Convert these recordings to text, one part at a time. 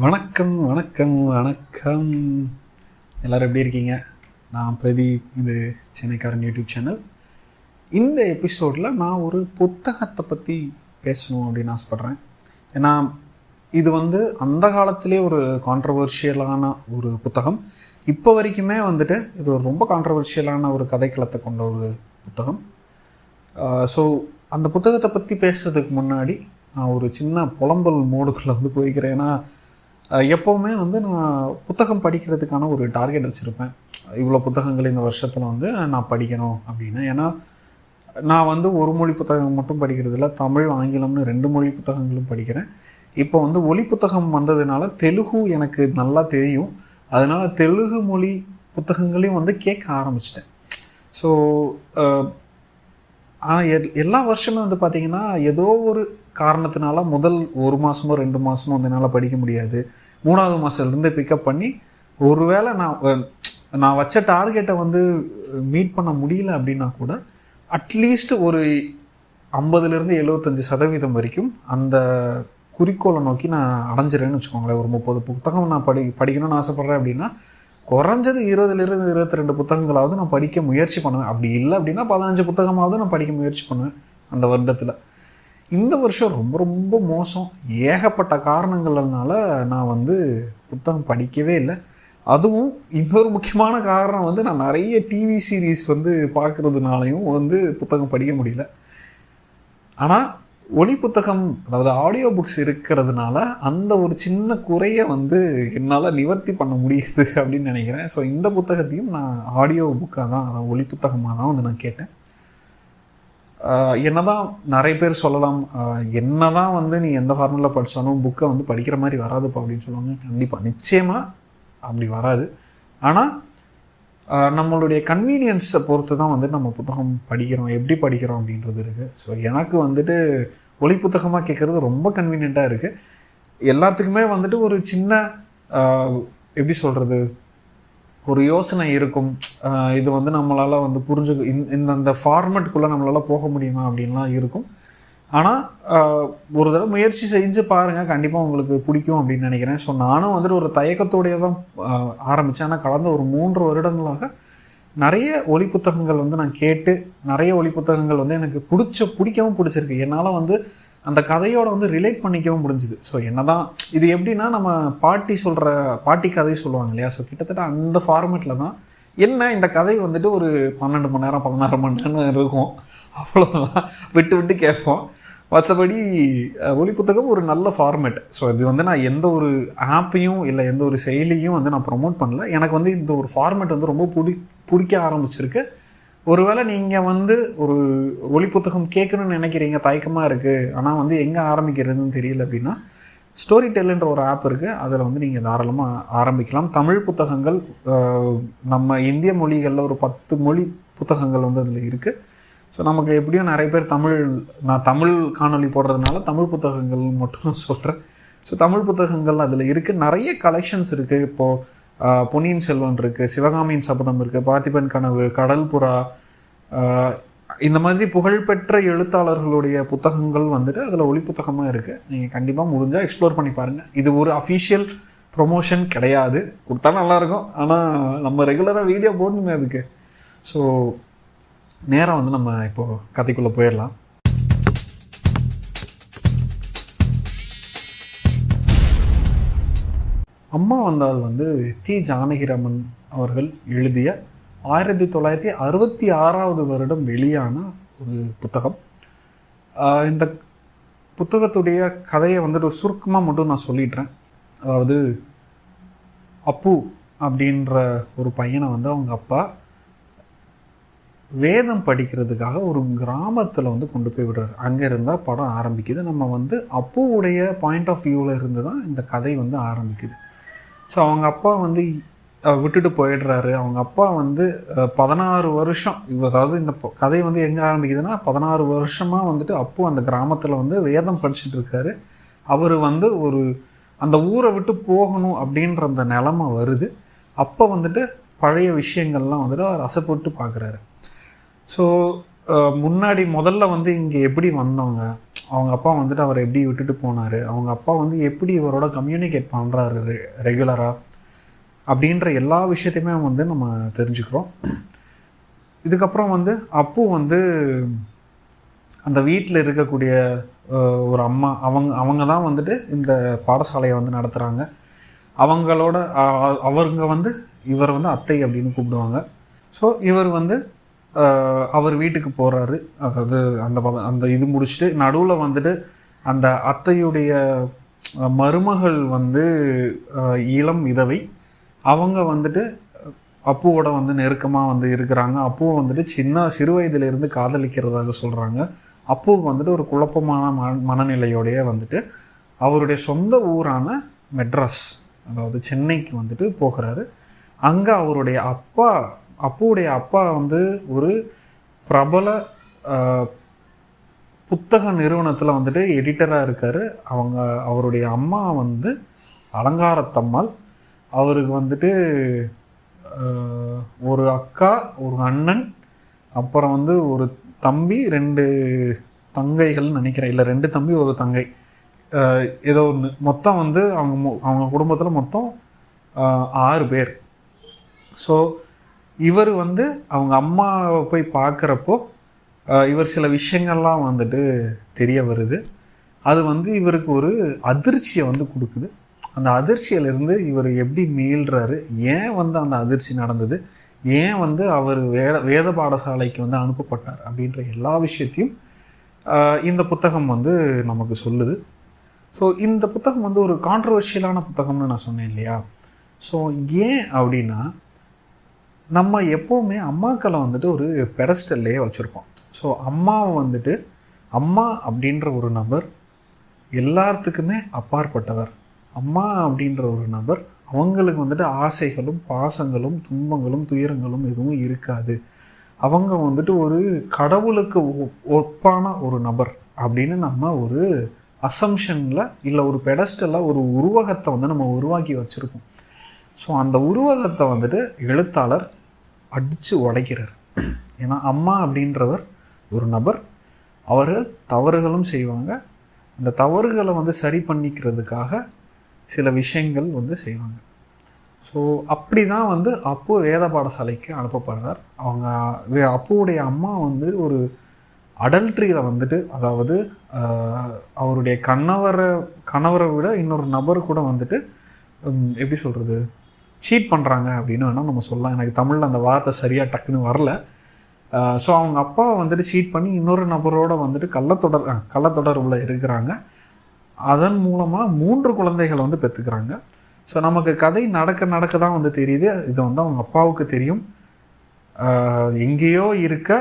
வணக்கம் வணக்கம் வணக்கம். எல்லோரும் எப்படி இருக்கீங்க? நான் பிரதீப். இது சென்னைக்காரன் யூடியூப் சேனல். இந்த எபிசோடில் நான் ஒரு புத்தகத்தை பற்றி பேசணும் அப்படின்னு ஆசைப்பட்றேன். ஏன்னா இது அந்த காலத்திலே ஒரு கான்ட்ரவர்ஷியலான ஒரு புத்தகம். இப்போ வரைக்குமே இது ஒரு ரொம்ப கான்ட்ரவர்ஷியலான ஒரு கதைக்களத்தை கொண்ட ஒரு புத்தகம். ஸோ அந்த புத்தகத்தை பற்றி பேசுகிறதுக்கு முன்னாடி நான் ஒரு சின்ன புலம்பல் மோடுக்குள்ளே போய்க்கிறேன். ஏன்னா எப்போவுமே நான் புத்தகம் படிக்கிறதுக்கான ஒரு டார்கெட் வச்சுருப்பேன். இவ்வளோ புத்தகங்கள் இந்த வருஷத்தில் நான் படிக்கணும் அப்படின்னு. ஏன்னா நான் ஒரு மொழி புத்தகம் மட்டும் படிக்கிறதில்ல, தமிழ் ஆங்கிலம்னு 2 மொழி புத்தகங்களும் படிக்கிறேன். இப்போ ஒலி புத்தகம் வந்ததுனால தெலுங்கு எனக்கு நல்லா தெரியும். அதனால் தெலுங்கு மொழி புத்தகங்களையும் கேட்க ஆரம்பிச்சிட்டேன். ஸோ ஆனால் எல்லா வருஷமே பார்த்திங்கன்னா ஏதோ ஒரு காரணத்தினால முதல் 1 மாதமோ 2 மாதமோ என்னால் படிக்க முடியாது. 3வது மாதத்துலேருந்து பிக்கப் பண்ணி ஒருவேளை நான் வச்ச டார்கெட்டை மீட் பண்ண முடியல அப்படின்னா கூட அட்லீஸ்ட் ஒரு 50-75% வரைக்கும் அந்த குறிக்கோளை நோக்கி நான் அடைஞ்சிறேன்னு வச்சுக்கோங்களேன். ஒரு 30 புத்தகம் நான் படிக்கணும்னு ஆசைப்பட்றேன் அப்படின்னா குறைஞ்சது 20-22 புத்தகங்களாவது நான் படிக்க முயற்சி பண்ணுவேன். அப்படி இல்லை அப்படின்னா 15 புத்தகமாவது நான் படிக்க முயற்சி பண்ணுவேன் அந்த வருடத்தில். இந்த வருஷம் ரொம்ப ரொம்ப மோசம். ஏகப்பட்ட காரணங்கள்னால நான் புத்தகம் படிக்கவே இல்லை. அதுவும் இன்னொரு முக்கியமான காரணம் நான் நிறைய டிவி சீரீஸ் பார்க்குறதுனாலையும் புத்தகம் படிக்க முடியல. ஆனால் ஒலி புத்தகம், அதாவது ஆடியோ புக்ஸ் இருக்கிறதுனால அந்த ஒரு சின்ன குறையை என்னால் நிவர்த்தி பண்ண முடியுது அப்படின்னு நினைக்கிறேன். ஸோ இந்த புத்தகத்தையும் நான் ஆடியோ புக்காக தான், அதாவது ஒலி புத்தகமாக தான் நான் கேட்டேன். என்னதான் நிறைய பேர் சொல்லலாம், என்னதான் நீ எந்த ஃபார்முலா படித்தாலும் புக்கை படிக்கிற மாதிரி வராதுப்பா அப்படின்னு சொல்லுவாங்க. கண்டிப்பாக நிச்சயமாக அப்படி வராது. ஆனால் நம்மளுடைய கன்வீனியன்ஸை பொறுத்து தான் நம்ம புத்தகம் படிக்கிறோம், எப்படி படிக்கிறோம் அப்படின்றது இருக்குது. ஸோ எனக்கு ஒலி புத்தகமாக கேட்குறது ரொம்ப கன்வீனியண்ட்டாக இருக்குது. எல்லாத்துக்குமே ஒரு சின்ன எப்படி சொல்கிறது, ஒரு யோசனை இருக்கும். இது நம்மளால் புரிஞ்சு இந்த ஃபார்மெட்டுக்குள்ளே நம்மளால் போக முடியுமா அப்படின்லாம் இருக்கும். ஆனால் ஒரு தடவை முயற்சி செஞ்சு பாருங்கள், கண்டிப்பாக உங்களுக்கு பிடிக்கும் அப்படின்னு நினைக்கிறேன். ஸோ நானும் ஒரு தயக்கத்தோடைய தான் ஆரம்பித்தேன். ஆனால் கடந்த ஒரு 3 வருடங்களாக நிறைய ஒலி புத்தகங்கள் நான் கேட்டு, நிறைய ஒலி புத்தகங்கள் எனக்கு பிடிக்கவும் பிடிச்சிருக்கு. என்னால் அந்த கதையோட ரிலேட் பண்ணிக்கவும் முடிஞ்சுது. ஸோ என்னதான் இது எப்படின்னா, நம்ம பாட்டி கதை சொல்லுவாங்க இல்லையா? ஸோ கிட்டத்தட்ட அந்த ஃபார்மேட்டில் தான். என்ன இந்த கதை ஒரு 12 மணி நேரம் 16 மணி நேரம் இருக்கும், அவ்வளோதான். விட்டு விட்டு கேட்போம். மற்றபடி ஒலி புத்தகம் ஒரு நல்ல ஃபார்மேட். ஸோ இது நான் எந்த ஒரு ஆப்பையும் இல்லை எந்த ஒரு செயலியும் நான் ப்ரொமோட் பண்ணல. எனக்கு இந்த ஒரு ஃபார்மேட் ரொம்ப பிடிக்க ஆரம்பிச்சிருக்கு. ஒருவேளை நீங்கள் ஒரு ஒலி புத்தகம் கேட்கணும்னு நினைக்கிறீங்க, தயக்கமாக இருக்குது, ஆனால் எங்கே ஆரம்பிக்கிறதுன்னு தெரியல அப்படின்னா, ஸ்டோரி டெல்லுன்ற ஒரு ஆப் இருக்குது. அதில் நீங்கள் தாராளமாக ஆரம்பிக்கலாம். தமிழ் புத்தகங்கள், நம்ம இந்திய மொழிகளில் ஒரு 10 மொழி புத்தகங்கள் அதில் இருக்குது. ஸோ நமக்கு எப்படியும் நிறைய பேர் நான் தமிழ் காணொலி போடுறதுனால தமிழ் புத்தகங்கள் மட்டும் சொல்கிறேன். ஸோ தமிழ் புத்தகங்கள் அதில் இருக்குது. நிறைய கலெக்ஷன்ஸ் இருக்குது. இப்போது பொன்னியின் செல்வன் இருக்குது, சிவகாமியின் சபதம் இருக்குது, பார்த்திபன் கனவு, கடல் புறா, இந்த மாதிரி புகழ்பெற்ற எழுத்தாளர்களுடைய புத்தகங்கள் அதில் ஒளி புத்தகமாக இருக்குது. நீங்கள் கண்டிப்பாக முடிஞ்சால் எக்ஸ்ப்ளோர் பண்ணி பாருங்கள். இது ஒரு அஃபிஷியல் ப்ரொமோஷன் கிடையாது, கொடுத்தா நல்லாயிருக்கும். ஆனால் நம்ம ரெகுலராக வீடியோ போடணுமே அதுக்கு. ஸோ நேராக நம்ம இப்போது கதைக்குள்ளே போயிடலாம். அம்மா வந்தால் தி. ஜானகிராமன் அவர்கள் எழுதிய 1966வது வருடம் வெளியான ஒரு புத்தகம். இந்த புத்தகத்துடைய கதையை சுருக்கமாக மட்டும் நான் சொல்லிடுறேன். அதாவது அப்பு அப்படின்ற ஒரு பையனை அவங்க அப்பா வேதம் படிக்கிறதுக்காக ஒரு கிராமத்தில் கொண்டு போய் விடுறாரு. அங்கே இருந்தால் படம் ஆரம்பிக்குது. நம்ம அப்புவுடைய பாயிண்ட் ஆஃப் வியூவில் இருந்து தான் இந்த கதை ஆரம்பிக்குது. ஸோ அவங்க அப்பா விட்டுட்டு போயிடுறாரு. அவங்க அப்பா 16 வருஷம், அதாவது இந்த கதை எங்கே ஆரம்பிக்குதுன்னா 16 வருஷமாக அப்பு அந்த கிராமத்தில் வேதம் படிச்சுட்டு இருக்காரு. அவர் ஒரு அந்த ஊரை விட்டு போகணும் அப்படின்ற அந்த நிலைமை வருது. அப்போ பழைய விஷயங்கள்லாம் அவர் அசைப்பட்டு பார்க்குறாரு. ஸோ முன்னாடி முதல்ல இங்கே எப்படி வந்தவங்க, அவங்க அப்பா வந்துட்டு அவரை எப்படி விட்டுட்டு போனார், அவங்க அப்பா வந்து எப்படி இவரோட கம்யூனிகேட் பண்ணுறாரு ரெகுலராக அப்படின்ற எல்லா விஷயத்தையுமே வந்து நம்ம தெரிஞ்சுக்கிறோம். இதுக்கப்புறம் வந்து அப்பு வந்து அந்த வீட்டில் இருக்கக்கூடிய ஒரு அம்மா, அவங்க தான் வந்துட்டு இந்த பாடசாலையை வந்து நடத்துகிறாங்க. அவங்களோட அவங்க வந்து இவர் வந்து அத்தை அப்படின்னு கூப்பிடுவாங்க. ஸோ இவர் வந்து அவர் வீட்டுக்கு போகிறாரு. அதாவது அந்த இது முடிச்சுட்டு நடுவில் வந்துட்டு அந்த அத்தையுடைய மருமகள் வந்து இளம் விதவை, அவங்க வந்துட்டு அப்புவோட வந்து நெருக்கமாக வந்து இருக்கிறாங்க. அப்புவை வந்துட்டு சிறு வயதிலிருந்து காதலிக்கிறதாக சொல்கிறாங்க. அப்புவுக்கு வந்துட்டு ஒரு குழப்பமான மனநிலையோடையே வந்துட்டு அவருடைய சொந்த ஊரான மெட்ராஸ், அதாவது சென்னைக்கு வந்துட்டு போகிறாரு. அங்கே அவருடைய அப்புவுடைய அப்பா வந்து ஒரு பிரபல புத்தக நிறுவனத்தில் வந்துட்டு எடிட்டராக இருக்கார். அவருடைய அம்மா வந்து அலங்காரத்தம்மாள். அவருக்கு வந்துட்டு ஒரு அக்கா, ஒரு அண்ணன், அப்புறம் வந்து ஒரு தம்பி, 2 தங்கைகள்னு நினைக்கிறேன். இல்லை 2 தம்பி ஒரு தங்கை, ஏதோ ஒன்று. மொத்தம் வந்து அவங்க குடும்பத்தில் மொத்தம் 6 பேர். ஸோ இவர் வந்து அவங்க அம்மாவை போய் பார்க்குறப்போ இவர் சில விஷயங்கள்லாம் வந்துட்டு தெரிய வருது. அது வந்து இவருக்கு ஒரு அதிர்ச்சியை வந்து கொடுக்குது. அந்த அதிர்ச்சியிலிருந்து இவர் எப்படி மீள்றாரு, ஏன் வந்து அந்த அதிர்ச்சி நடந்தது, ஏன் வந்து அவர் வேத பாடசாலைக்கு வந்து அனுப்பப்பட்டார் அப்படின்ற எல்லா விஷயத்தையும் இந்த புத்தகம் வந்து நமக்கு சொல்லுது. ஸோ இந்த புத்தகம் வந்து ஒரு கான்ட்ரவர்ஷியலான புத்தகம்னு நான் சொன்னேன் இல்லையா. ஸோ ஏன் அப்படின்னா, நம்ம எப்போவுமே அம்மாக்களை வந்துட்டு ஒரு பெடஸ்டல்லையே வச்சுருப்போம். ஸோ அம்மாவை வந்துட்டு, அம்மா அப்படின்ற ஒரு நபர் எல்லாத்துக்குமே அப்பாற்பட்டவர். அம்மா அப்படின்ற ஒரு நபர், அவங்களுக்கு வந்துட்டு ஆசைகளும் பாசங்களும் துன்பங்களும் துயரங்களும் எதுவும் இருக்காது. அவங்க வந்துட்டு ஒரு கடவுளுக்கு ஒப்பான ஒரு நபர் அப்படின்னு நம்ம ஒரு அசம்ஷனில், இல்லை ஒரு பெடஸ்டலில் ஒரு உருவகத்தை வந்து நம்ம உருவாக்கி வச்சுருக்கோம். ஸோ அந்த உருவகத்தை வந்துட்டு எழுத்தாளர் அடித்து உடைக்கிறார். ஏன்னா அம்மா அப்படின்றவர் ஒரு நபர், அவர்கள் தவறுகளும் செய்வாங்க. அந்த தவறுகளை வந்து சரி பண்ணிக்கிறதுக்காக சில விஷயங்கள் வந்து செய்வாங்க. ஸோ அப்படி தான் வந்து அப்பு வேத பாடசாலைக்கு அனுப்பப்படுறார். அப்புவுடைய அம்மா வந்து ஒரு அடல்ட்ரியில் வந்துட்டு, அதாவது அவருடைய கணவரை விட இன்னொரு நபர் கூட வந்துட்டு எப்படி சொல்கிறது, சீட் பண்ணுறாங்க அப்படின்னு வேணால் நம்ம சொல்லலாம். எனக்கு தமிழில் அந்த வார்த்தை சரியாக டக்குன்னு வரல. ஸோ அவங்க அப்பா வந்துட்டு சீட் பண்ணி இன்னொரு நபரோட வந்துட்டு கள்ளத்தொடர்பில் இருக்கிறாங்க. அதன் மூலமாக 3 குழந்தைகளை வந்து பெற்றுக்கிறாங்க. ஸோ நமக்கு கதை நடக்க தான் வந்து தெரியுது, இது வந்து அவங்க அப்பாவுக்கு தெரியும். எங்கேயோ இருக்க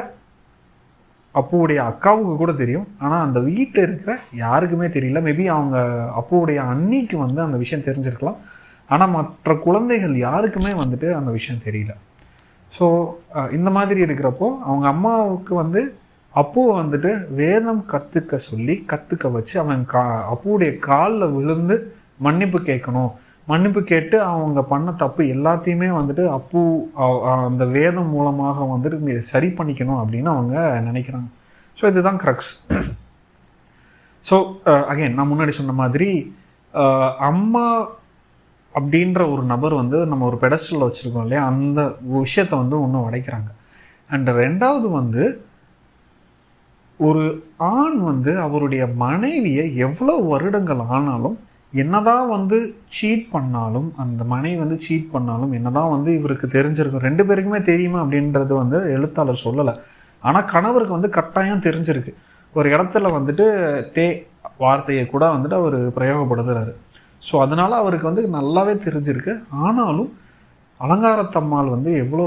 அப்புவுடைய அக்காவுக்கு கூட தெரியும். ஆனால் அந்த வீட்டில் இருக்கிற யாருக்குமே தெரியல. மேபி அவங்க அப்புவுடைய அண்ணிக்கு வந்து அந்த விஷயம் தெரிஞ்சிருக்கலாம். ஆனால் மற்ற குழந்தைகள் யாருக்குமே வந்துட்டு அந்த விஷயம் தெரியல. ஸோ இந்த மாதிரி இருக்கிறப்போ அவங்க அம்மாவுக்கு வந்து அப்புவை வந்துட்டு வேதம் கற்றுக்க வச்சு அவன் அப்புவுடைய காலில் விழுந்து மன்னிப்பு கேட்கணும். மன்னிப்பு கேட்டு அவங்க பண்ண தப்பு எல்லாத்தையுமே வந்துட்டு அப்பு அந்த வேதம் மூலமாக வந்துட்டு சரி பண்ணிக்கணும் அப்படின்னு அவங்க நினைக்கிறாங்க. ஸோ இதுதான் க்ரக்ஸ். ஸோ அகைன் நான் முன்னாடி சொன்ன மாதிரி அம்மா அப்படின்ற ஒரு நபர் வந்து நம்ம ஒரு பெடஸ்டலில் வச்சுருக்கோம் இல்லையா, அந்த விஷயத்தை வந்து ஒன்று உடைக்கிறாங்க. அண்ட் 2வது வந்து ஒரு ஆண் வந்து அவருடைய மனைவியை எவ்வளோ வருடங்கள் ஆனாலும், என்னதான் வந்து சீட் பண்ணாலும், அந்த மனைவி வந்து சீட் பண்ணாலும், என்னதான் வந்து இவருக்கு தெரிஞ்சிருக்கும், 2 பேருக்குமே தெரியுமா அப்படின்றது வந்து எழுத்தாளர் சொல்லலை. ஆனால் கணவருக்கு வந்து கட்டாயம் தெரிஞ்சிருக்கு. ஒரு இடத்துல வந்துட்டு வார்த்தையை கூட வந்துட்டு அவர் பிரயோகப்படுத்துகிறாரு. ஸோ அதனால் அவருக்கு வந்து நல்லாவே தெரிஞ்சிருக்கு. ஆனாலும் அலங்காரத்தம்மாள் வந்து எவ்வளோ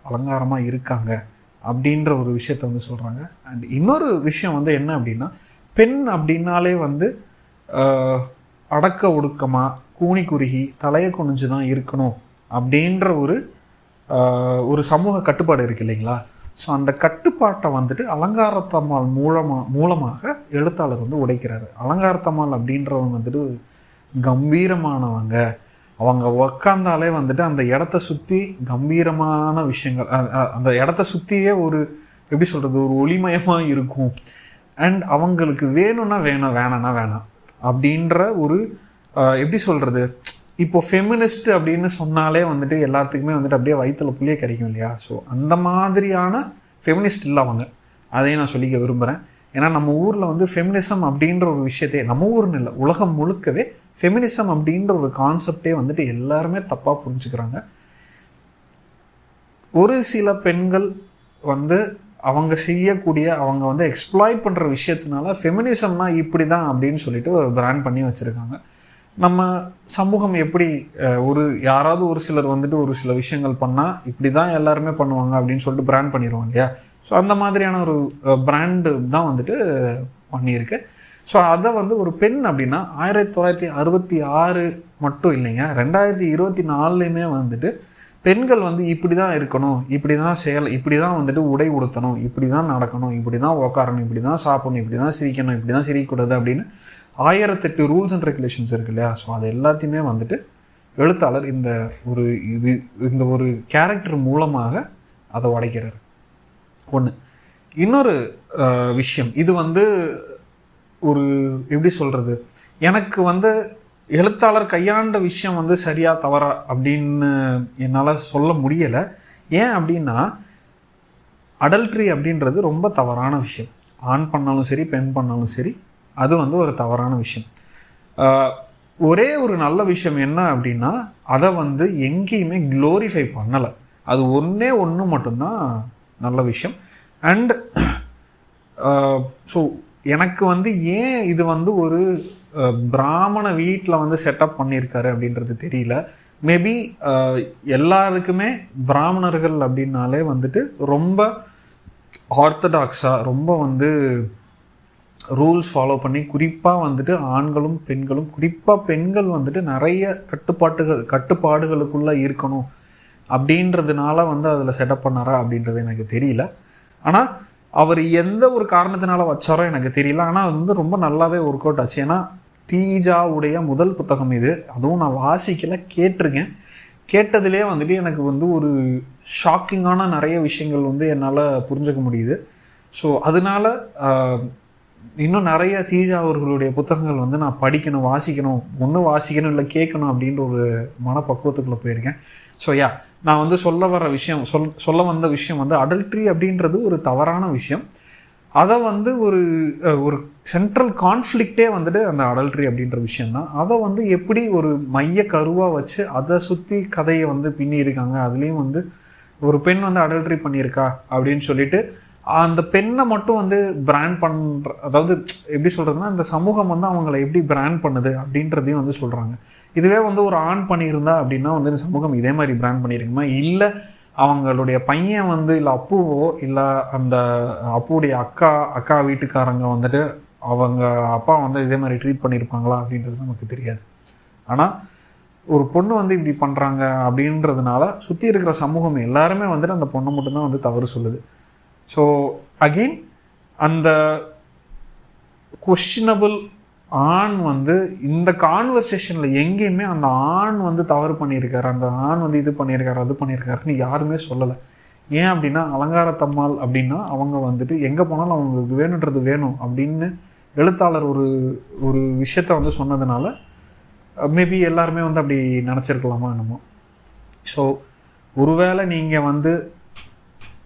அலங்காரமாக இருக்காங்க அப்படின்ற ஒரு விஷயத்த வந்து சொல்கிறாங்க. அண்ட் இன்னொரு விஷயம் வந்து என்ன அப்படின்னா, பெண் அப்படின்னாலே வந்து அடக்க ஒடுக்கமாக கூனி குறுகி தலையை குனிஞ்சு தான் இருக்கணும் அப்படின்ற ஒரு சமூக கட்டுப்பாடு இருக்குது இல்லைங்களா. ஸோ அந்த கட்டுப்பாட்டை வந்துட்டு அலங்காரத்தம்மாள் மூலமாக எழுத்தாளர் வந்து உடைக்கிறாரு. அலங்காரத்தம்மாள் அப்படின்றவங்க வந்துட்டு கம்பீரமானவங்க. அவங்க உக்காந்தாலே வந்துட்டு அந்த இடத்த சுற்றி கம்பீரமான விஷயங்கள், அந்த இடத்த சுற்றியே ஒரு எப்படி சொல்கிறது, ஒரு ஒளிமயமாக இருக்கும். அண்ட் அவங்களுக்கு வேணும்னா வேணும், வேணான்னா வேணாம் அப்படின்ற ஒரு எப்படி சொல்கிறது, இப்போ ஃபெமினிஸ்ட் அப்படின்னு சொன்னாலே வந்துட்டு எல்லாத்துக்குமே வந்துட்டு அப்படியே வயிற்றுல புளிய கரைக்கும் இல்லையா? ஸோ அந்த மாதிரியான ஃபெமினிஸ்ட் இல்லை அவங்க. அதையும் நான் சொல்லிக்க விரும்புகிறேன். ஏன்னா நம்ம ஊரில் வந்து ஃபெமினிசம் அப்படின்ற ஒரு விஷயத்தையே, நம்ம ஊர்னு இல்லை உலகம் முழுக்கவே ஃபெமினிசம் அப்படின்ற ஒரு கான்செப்டே வந்துட்டு எல்லாருமே தப்பாக புரிஞ்சுக்கிறாங்க. ஒரு சில பெண்கள் வந்து அவங்க செய்யக்கூடிய, அவங்க வந்து எக்ஸ்ப்ளாய்ட் பண்ணுற விஷயத்தினால ஃபெமினிசம்னா இப்படி தான் அப்படின்னு சொல்லிட்டு ஒரு பிராண்ட் பண்ணி வச்சுருக்காங்க. நம்ம சமூகம் எப்படி யாராவது ஒரு சிலர் வந்துட்டு ஒரு சில விஷயங்கள் பண்ணால் இப்படி தான் எல்லாருமே பண்ணுவாங்க அப்படின்னு சொல்லிட்டு பிராண்ட் பண்ணிடுவோம் இல்லையா? ஸோ அந்த மாதிரியான ஒரு பிராண்டு தான் வந்துட்டு பண்ணியிருக்கு. ஸோ அதை வந்து ஒரு பெண் அப்படின்னா 1966 மட்டும் இல்லைங்க, 2024லையுமே வந்துட்டு பெண்கள் வந்து இப்படி தான் இருக்கணும், இப்படி தான் இப்படி தான் வந்துட்டு உடை உடுத்தணும், இப்படி தான் நடக்கணும், இப்படி தான் உக்காரணும், இப்படி தான் சாப்பிடணும், இப்படி தான் சிரிக்கணும், இப்படி தான் சிரிக்கக்கூடாது அப்படின்னு 1008 ரூல்ஸ் அண்ட் ரெகுலேஷன்ஸ் இருக்கு இல்லையா? ஸோ அது எல்லாத்தையுமே வந்துட்டு எழுத்தாளர் இந்த ஒரு கேரக்டர் மூலமாக அதை உடைக்கிறார். ஒன்று. இன்னொரு விஷயம், இது வந்து ஒரு எப்படி சொல்கிறது, எனக்கு வந்து எழுத்தாளர் கையாண்ட விஷயம் வந்து சரியா தவறா அப்படின்னு என்னால் சொல்ல முடியலை. ஏன் அப்படின்னா அடல்ட்ரி அப்படின்றது ரொம்ப தவறான விஷயம். ஆண் பண்ணாலும் சரி, பெண் பண்ணாலும் சரி, அது வந்து ஒரு தவறான விஷயம். ஒரே ஒரு நல்ல விஷயம் என்ன அப்படின்னா அதை வந்து எங்கேயுமே க்ளோரிஃபை பண்ணலை. அது ஒன்று மட்டும்தான் நல்ல விஷயம். அண்ட் ஸோ எனக்கு வந்து ஏன் இது வந்து ஒரு பிராமண வீட்டில் வந்து செட்டப் பண்ணியிருக்காரு அப்படின்றது தெரியல. மேபி எல்லாருக்குமே பிராமணர்கள் அப்படின்னாலே வந்துட்டு ரொம்ப ஆர்த்தடாக்ஸாக, ரொம்ப வந்து ரூல்ஸ் ஃபாலோ பண்ணி, குறிப்பாக வந்துட்டு ஆண்களும் பெண்களும், குறிப்பாக பெண்கள் வந்துட்டு நிறைய கட்டுப்பாடுகளுக்குள்ளே இருக்கணும் அப்படின்றதுனால வந்து அதில் செட்டப் பண்ணாரா அப்படின்றது எனக்கு தெரியல. ஆனால் அவர் எந்த ஒரு காரணத்தினால வச்சாரோ எனக்கு தெரியல. ஆனால் அது வந்து ரொம்ப நல்லாவே ஒர்க் அவுட் ஆச்சு. ஏன்னா தீஜாவுடைய முதல் புத்தகம் இது. அதுவும் நான் வாசிக்கலை, கேட்டிருக்கேன். கேட்டதுலேயே வந்துட்டு எனக்கு வந்து ஒரு ஷாக்கிங்கான நிறைய விஷயங்கள் வந்து என்னால் புரிஞ்சுக்க முடியுது. ஸோ அதனால இன்னும் நிறைய தீஜா அவர்களுடைய புத்தகங்கள் வந்து நான் படிக்கணும், வாசிக்கணும் இல்லை கேட்கணும் அப்படின்ற ஒரு மனப்பக்குவத்துக்குள்ளே போயிருக்கேன். ஸோ நான் வந்து சொல்ல வந்த விஷயம் வந்து அடல்ட்ரி அப்படின்றது ஒரு தவறான விஷயம். அதை வந்து ஒரு சென்ட்ரல் கான்ஃப்ளிக்டே வந்துட்டு அந்த அடல்ட்ரி அப்படின்ற விஷயந்தான். அதை வந்து எப்படி ஒரு மைய கருவாக வச்சு அதை சுற்றி கதையை வந்து பின்னி இருக்காங்க. அதுலேயும் வந்து ஒரு பெண் வந்து அடல்ட்ரி பண்ணியிருக்கா அப்படின்னு சொல்லிட்டு அந்த பெண்ணை மட்டும் வந்து பிராண்ட் பண்ணுற, அதாவது எப்படி சொல்கிறதுனா இந்த சமூகம் வந்து அவங்களை எப்படி பிராண்ட் பண்ணுது அப்படின்றதையும் வந்து சொல்கிறாங்க. இதுவே வந்து ஒரு ஆண் பண்ணியிருந்தா அப்படின்னா வந்து இந்த சமூகம் இதே மாதிரி பிராண்ட் பண்ணியிருக்குமா, இல்லை அவங்களுடைய பையன் வந்து, இல்லை அப்புவோ, இல்லை அந்த அப்புவுடைய அக்கா வீட்டுக்காரங்க வந்துட்டு அவங்க அப்பா வந்து இதே மாதிரி ட்ரீட் பண்ணியிருப்பாங்களா அப்படின்றது நமக்கு தெரியாது. ஆனால் ஒரு பொண்ணு வந்து இப்படி பண்ணுறாங்க அப்படின்றதுனால சுற்றி இருக்கிற சமூகம் எல்லாருமே வந்துட்டு அந்த பொண்ணை மட்டும்தான் வந்து தவறு சொல்லுது. ஸோ அகெயின் அந்த கொஸ்டினபிள் ஆண் வந்து இந்த கான்வர்சேஷனில் எங்கேயுமே அந்த ஆண் வந்து தவறு பண்ணியிருக்காரு, அந்த ஆண் வந்து இது பண்ணியிருக்காரு, அது பண்ணியிருக்காருன்னு யாருமே சொல்லலை. ஏன் அப்படின்னா அலங்காரத்தம்மாள் அப்படின்னா அவங்க வந்துட்டு எங்கே போனாலும் அவங்களுக்கு வேணுன்றது வேணும் அப்படின்னு எழுத்தாளர் ஒரு விஷயத்த வந்து சொன்னதுனால மேபி எல்லாருமே வந்து அப்படி நினச்சிருக்கலாமா என்னமோ. ஸோ ஒருவேளை நீங்கள் வந்து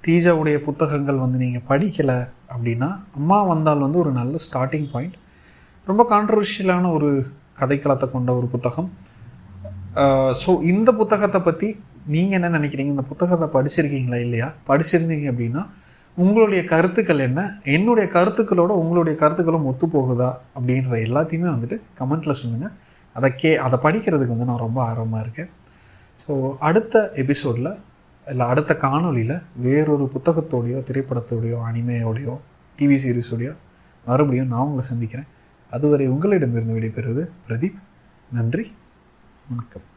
தீஜாவுடைய புத்தகங்கள் வந்து நீங்கள் படிக்கலை அப்படின்னா அம்மா வந்தால் வந்து ஒரு நல்ல ஸ்டார்டிங் பாயிண்ட். ரொம்ப கான்ட்ரவர்ஷியலான ஒரு கதைக்களத்தை கொண்ட ஒரு புத்தகம். ஸோ இந்த புத்தகத்தை பற்றி நீங்கள் என்ன நினைக்கிறீங்க? இந்த புத்தகத்தை படிச்சிருக்கீங்களா இல்லையா? படிச்சிருந்தீங்க அப்படின்னா உங்களுடைய கருத்துக்கள் என்ன? என்னுடைய கருத்துக்களோட உங்களுடைய கருத்துக்களும் ஒத்து போகுதா அப்படின்ற எல்லாத்தையுமே வந்துட்டு கமெண்ட்டில் சொல்லுங்கள். அதை படிக்கிறதுக்கு வந்து நான் ரொம்ப ஆர்வமாக இருக்கேன். ஸோ அடுத்த எபிசோடில் இல்லை அடுத்த காணொலியில் வேறொரு புத்தகத்தோடையோ, திரைப்படத்தோடையோ, அனிமையோடையோ, டிவி சீரிஸோடையோ மறுபடியும் நான் உங்களை சந்திக்கிறேன். அதுவரை உங்களிடமிருந்து விடைபெறுவது பிரதீப். நன்றி, வணக்கம்.